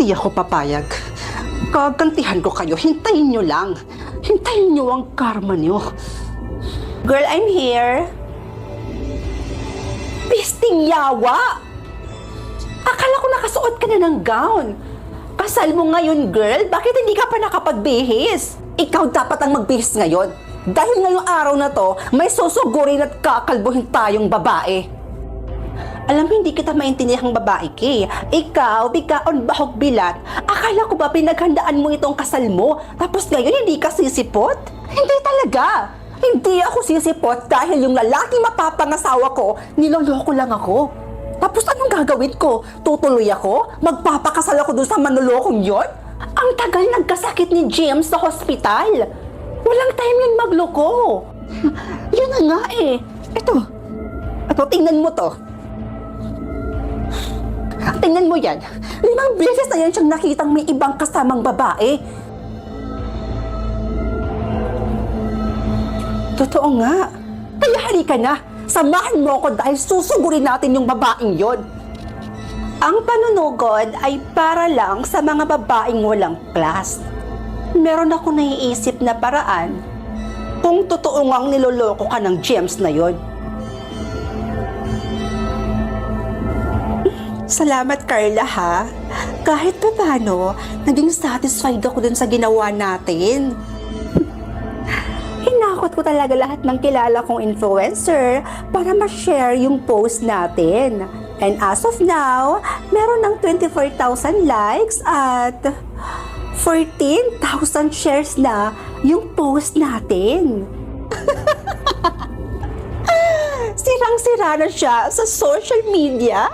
Hindi ako papayag. Gagantihan ko kayo. Hintayin nyo lang. Hintayin nyo ang karma nyo. Girl, I'm here. Pisting yawa! Akala ko nakasuot ka na ng gown. Kasal mo ngayon, girl. Bakit hindi ka pa nakapagbihis? Ikaw dapat ang magbihis ngayon. Dahil ngayong araw na to, may susugurin at kakalbuhin tayong babae. Alam mo, hindi kita maintindihang babae, Kay. Ikaw, bigkaon bahog bilat. Akala ko ba pinaghandaan mo itong kasal mo, tapos ngayon hindi ka sisipot? Hindi talaga. Hindi ako sisipot dahil yung lalaki mapapangasawa ko, niloloko lang ako. Tapos anong gagawin ko? Tutuloy ako? Magpapakasal ako doon sa manlolokong yon? Ang tagal nagkasakit ni James sa hospital. Walang time yun magloko. Yun na nga eh. Ito, tingnan mo to. Tingnan mo yan. 5 beses na yan siyang nakitang may ibang kasamang babae. Totoo nga. Kaya halika na. Samahan mo ako dahil susugurin natin yung babaeng yon. Ang panunugod ay para lang sa mga babaeng walang class. Meron ako naiisip na paraan Kung totoo ngang niloloko ka ng James na yon. Salamat, Carla, ha? Kahit pa paano, naging satisfied ako dun sa ginawa natin. Hinakot ko talaga lahat ng kilala kong influencer para ma-share yung post natin. And as of now, meron ng 24,000 likes at 14,000 shares na yung post natin. Sirang-sira na siya sa social media.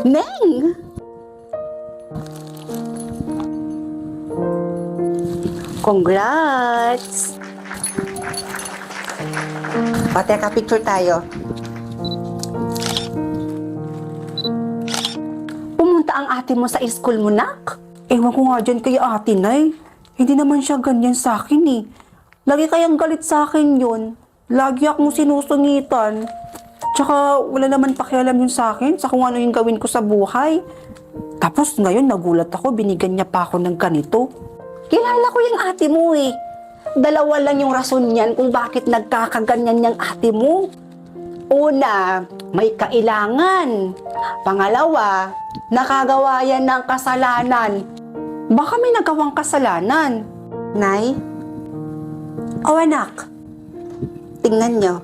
Neng! Congrats! Teka, picture tayo. Pumunta ang ate mo sa school mo, nak? Ewan ko nga dyan kay ate, Nay. Hindi naman siya ganyan sa akin eh. Lagi kayang galit sa akin yun. Lagi akong sinusungitan. Tsaka wala naman pakialam yun sa akin sa kung ano yung gawin ko sa buhay. Tapos ngayon nagulat ako, binigyan niya pa ako ng ganito. Kilala ko yung ate mo eh. Dalawa lang yung rason niyan kung bakit nagkakaganyan yung ate mo. Una, may kailangan. Pangalawa, nakagawa yan ng kasalanan. Baka may nagawang kasalanan. Nay? O anak, tingnan nyo.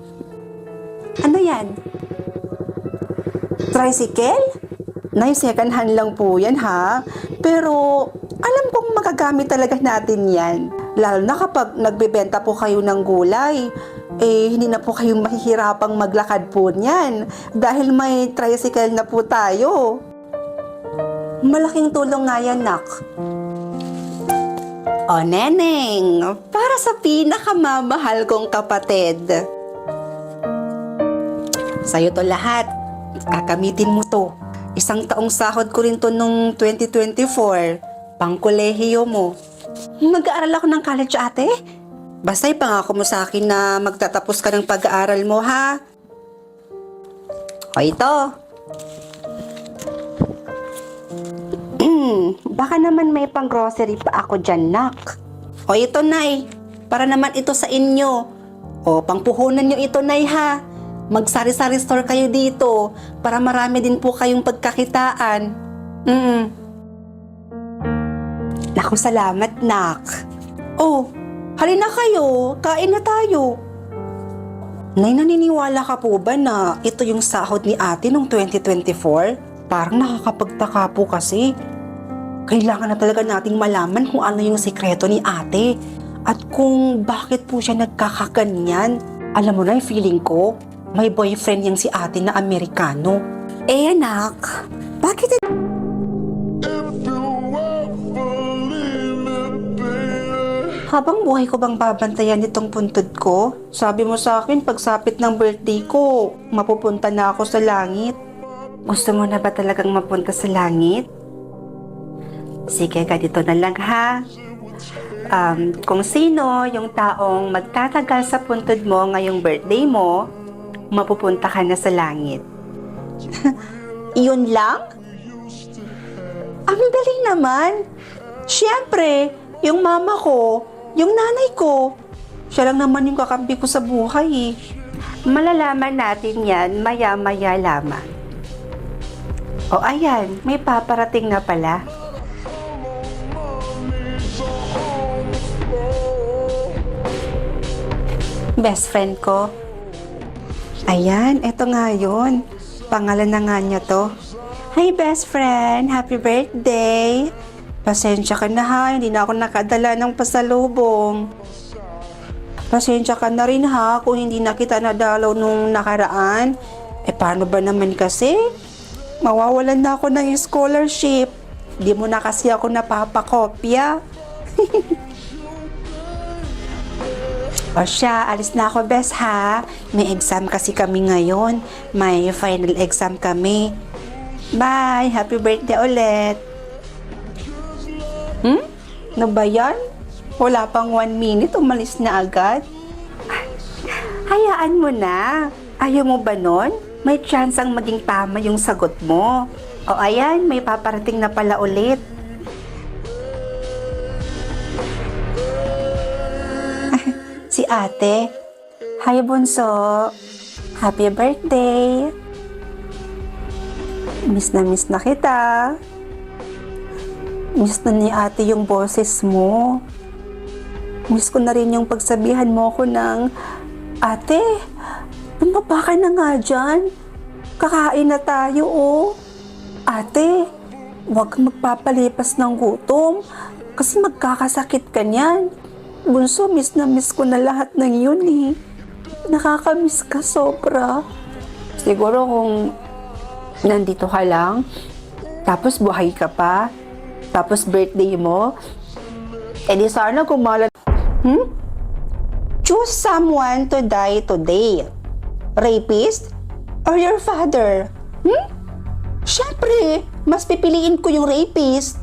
Ano yan? Tricycle? Nay, second hand lang po yan ha. Pero alam kong magagamit talaga natin yan. Lalo na kapag nagbebenta po kayo ng gulay. Hindi na po kayong mahihirapang maglakad po niyan. Dahil may tricycle na po tayo. Malaking tulong nga yan, nak. O, Neneng, para sa pinakamamahal kong kapatid. Sa'yo to lahat. Kakamitin mo to. 1 taong sahod ko rin to nung 2024. Pangkolehiyo mo. Mag-aaral ako ng college, ate? Basta ipangako mo sa akin na magtatapos ka ng pag-aaral mo, ha? O ito. Baka naman may pang-grocery pa ako dyan, nak. O ito, Nay. Para naman ito sa inyo. O, pangpuhunan nyo ito, Nay, ha? Mag-sari-sari store kayo dito para marami din po kayong pagkakitaan. Naku, salamat, nak. Oh, halina kayo. Kain na tayo. Nay, naniniwala ka po ba na ito yung sahod ni ate noong 2024? Parang nakakapagtaka po kasi. Kailangan na talaga nating malaman kung ano yung sikreto ni ate at kung bakit po siya nagkakaganyan. Alam mo na yung feeling ko, may boyfriend yang si ate na Amerikano. Anak, bakit habang buhay ko bang babantayan itong puntod ko? Sabi mo sa akin, pagsapit ng birthday ko, mapupunta na ako sa langit. Gusto mo na ba talagang mapunta sa langit? Sige, ganito na lang ha. Kung sino yung taong magtatagal sa puntod mo ngayong birthday mo, mapupunta ka na sa langit. Iyon lang? Ang dali naman. Siyempre, yung mama ko, yung nanay ko, siya lang naman yung kakampi ko sa buhay eh. Malalaman natin yan maya-maya lamang. O ayan, may paparating na pala. Best friend ko. Ayan, eto nga yun. Pangalan na nga niya to. Hi best friend, happy birthday. Pasensya ka na ha, hindi na ako nakadala ng pasalubong. Pasensya ka na rin ha kung hindi na kita nadalaw nung nakaraan. Paano ba naman kasi? Mawawalan na ako ng scholarship. Di mo na kasi ako napapakopya. O siya, alis na ako bes ha. May exam kasi kami ngayon. May final exam kami. Bye! Happy birthday ulit! Ano ba yan? Wala pang 1 minute, umalis na agad. Hayaan mo na. Ayaw mo ba nun? May chance ang maging tama yung sagot mo. O ayan, may paparating na pala ulit. Si ate. Hi bunso. Happy birthday. Miss na kita. Miss na ni ate yung boses mo. Miss ko na rin yung pagsabihan mo ko ng, ate, bumaba ka na nga dyan. Kakain na tayo, oh. Ate, huwag kang magpapalipas ng gutom kasi magkakasakit ka niyan. Bunso, miss na miss ko na lahat ng yun, eh. Nakakamiss ka sobra. Siguro kung nandito ka lang, tapos buhay ka pa, tapos birthday mo, edi sana kumalat. Choose someone to die today. Rapist or your father? Siyempre, mas pipiliin ko yung rapist.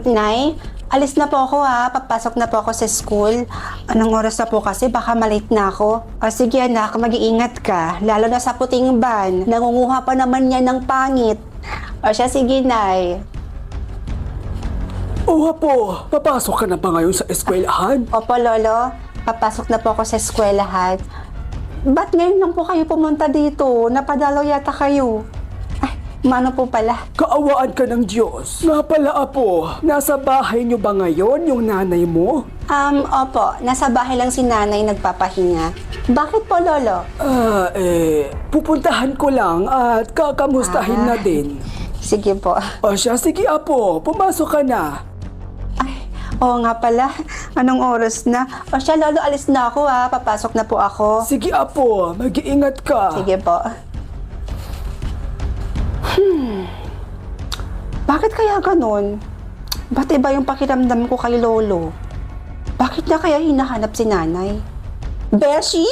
Nay, alis na po ako ha. Papasok na po ako sa school. Anong oras na po kasi? Baka malate na ako. O sige anak, mag-iingat ka. Lalo na sa puting ban. Nangunguha pa naman yan ng pangit. O siya, sige Nay. Oo po, papasok ka na ba ngayon sa eskwelahan? Opo Lolo, papasok na po ako sa eskwelahan. Ba't ngayon lang po kayo pumunta dito? Napadalaw yata kayo. Ay, mano po pala. Kaawaan ka ng Diyos. Nga pala apo, nasa bahay niyo ba ngayon yung nanay mo? Opo, nasa bahay lang si nanay nagpapahinga. Bakit po Lolo? Pupuntahan ko lang at kakamustahin na din. Sige po. O siya, sige apo, pumasok ka na. Oo nga pala, anong oras na? O siya, Lolo, alis na ako ha. Papasok na po ako. Sige apo, mag-iingat ka. Sige po. Bakit kaya ganun? Ba't iba yung pakiramdam ko kay Lolo? Bakit na kaya hinahanap si nanay? Beshi!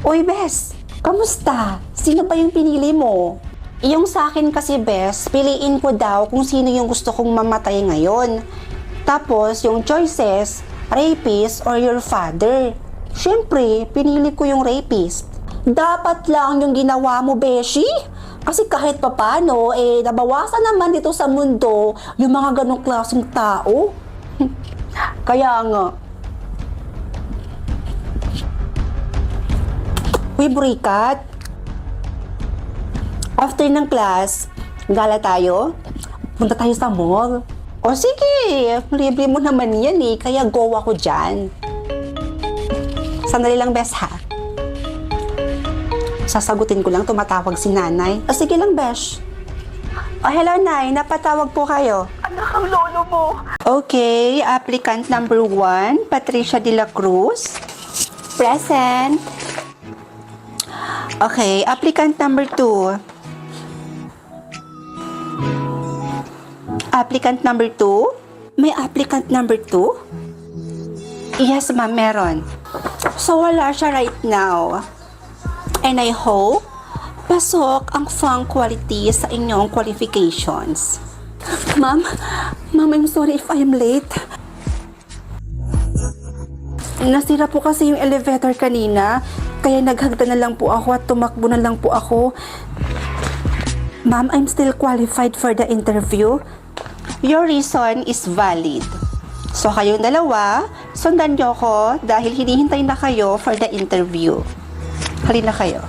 Uy, Bes! Kamusta? Sino ba yung pinili mo? Yung sa akin kasi, Bes, piliin ko daw kung sino yung gusto kong mamatay ngayon. Tapos, yung choices, rapist or your father. Siyempre, pinili ko yung rapist. Dapat lang yung ginawa mo, Beshi. Kasi kahit papano, nabawasan naman dito sa mundo yung mga ganong klaseng tao. Kaya nga. Uy, Burikat. After ng class, gala tayo. Punta tayo sa mall. O sige, libre mo naman yan eh. Kaya go ako dyan. Sandali lang, Bes, ha? Sasagutin ko lang, tumatawag si nanay. O sige lang, Besh. O hello, Nay. Napatawag po kayo. Anak ang lolo mo. Okay, applicant number 1, Patricia de la Cruz. Present. Okay, applicant number 2. Applicant number 2? May applicant number 2? Yes, ma'am, meron. So, wala siya right now. And I hope pasok ang funk quality sa inyong qualifications. Ma'am, I'm sorry if I'm late. Nasira po kasi yung elevator kanina, kaya naghagda na lang po ako at tumakbo na lang po ako. Ma'am, I'm still qualified for the interview. Your reason is valid. So kayong dalawa, sundan niyo ko dahil hinihintay na kayo for the interview. Halina kayo.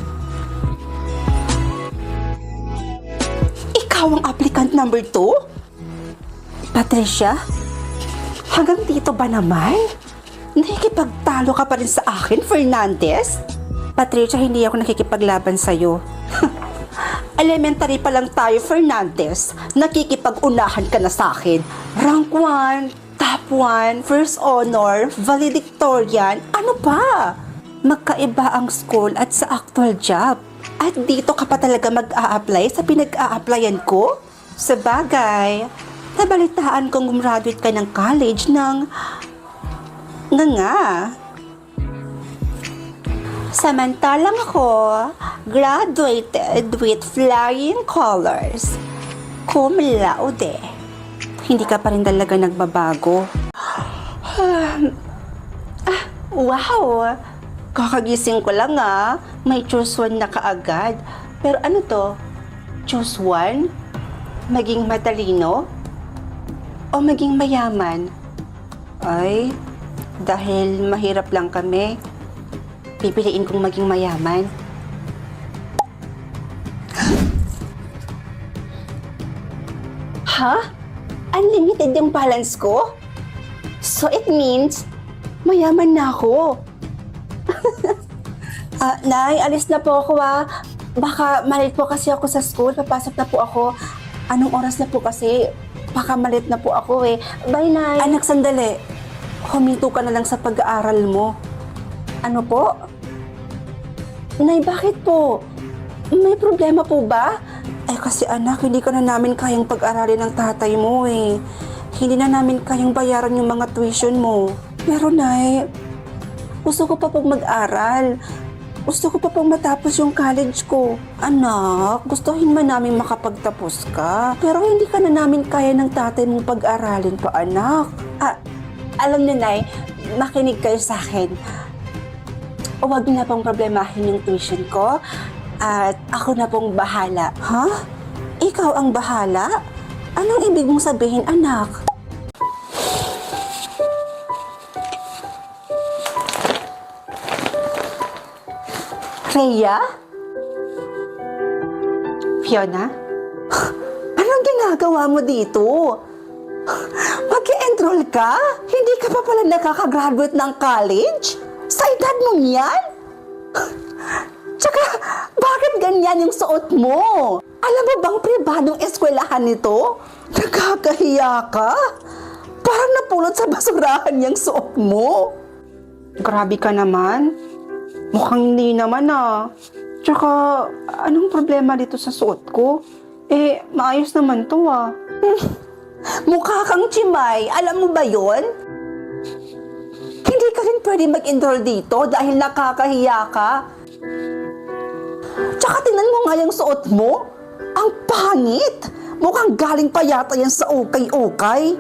Ikaw ang applicant number 2? Patricia? Hanggang dito ba naman? Nakikipagtalo ka pa rin sa akin, Fernandez? Patricia, hindi ako nakikipaglaban sa'yo. Elementary pa lang tayo, Fernandez. Nakikipag-unahan ka na sa akin. Rank 1, top 1, first honor, valedictorian, ano pa? Magkaiba ang school at sa actual job. At dito ka pa talaga mag-a-apply sa pinag-a-applyan ko? Sa bagay, nabalitaan kong gumraduate ka ng college ng... nga. Samantalang ako, graduated with flying colors. Cum laude. Hindi ka pa rin talaga nagbabago. Wow! Kakagising ko lang may choose one na kaagad. Pero ano to? Choose one? Maging matalino? O maging mayaman? Ay, dahil mahirap lang kami, pipiliin kong maging mayaman. Ha? Unlimited yung balance ko? So it means, mayaman na ako. Nay, alis na po ako Baka malit po kasi ako sa school. Papasok na po ako. Anong oras na po kasi? Baka malit na po ako eh. Bye, Nay. Anak, sandali. Huminto ka na lang sa pag-aaral mo. Ano po? Nay, bakit po? May problema po ba? Eh kasi anak, hindi ka na namin kayang pag-aralin ng tatay mo eh. Hindi na namin kayang bayaran yung mga tuition mo. Pero Nay, gusto ko pa pong mag-aral. Gusto ko pa pong matapos yung college ko. Anak, gustuhin man namin makapagtapos ka. Pero hindi ka na namin kaya ng tatay mong pag-aralin pa, anak. Alam niyo, Nay, makinig kayo sa akin. Huwag niyo na pong problemahin yung tuition ko. At ako na pong bahala. Ha? Ikaw ang bahala? Anong ibig mong sabihin, anak? Rhea? Fiona? Anong ginagawa mo dito? Mag-enroll ka? Hindi ka pa pala nakakagraduate ng college? Sa edad mo yan? Tsaka, bakit ganyan yung suot mo? Alam mo bang pribadong eskwelahan nito? Nakakahiya ka? Parang napulot sa basurahan yung suot mo. Grabe ka naman. Mukhang hindi naman Tsaka, anong problema dito sa suot ko? Eh, maayos naman to Mukha kang chimay. Alam mo ba yon? Hindi ka rin pwede mag-enroll dito dahil nakakahiya ka. Tsaka tingnan mo nga yung suot mo. Ang pangit. Mukhang galing pa yata yan sa ukay-ukay.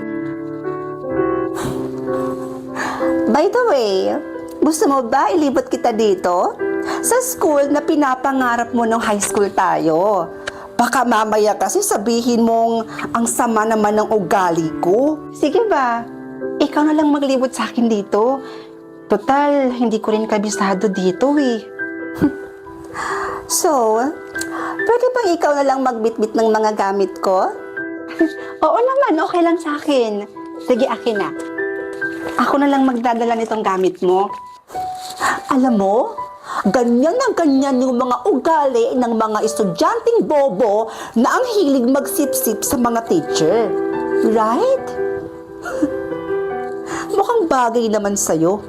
By the way, gusto mo ba ilibot kita dito? Sa school na pinapangarap mo nung high school tayo. Baka mamaya kasi sabihin mong ang sama naman ng ugali ko. Sige ba? Ikaw na lang maglibot sa akin dito. Total, hindi ko rin kabisado dito eh. So, pwede bang ikaw na lang magbitbit ng mga gamit ko? Oo naman, okay lang sa akin. Sige, akin na. Ako na lang magdadala nitong gamit mo. Alam mo, ganyan na ganyan yung mga ugali ng mga estudyanteng bobo na ang hilig magsip-sip sa mga teacher. Right? Mukhang bagay naman sa'yo.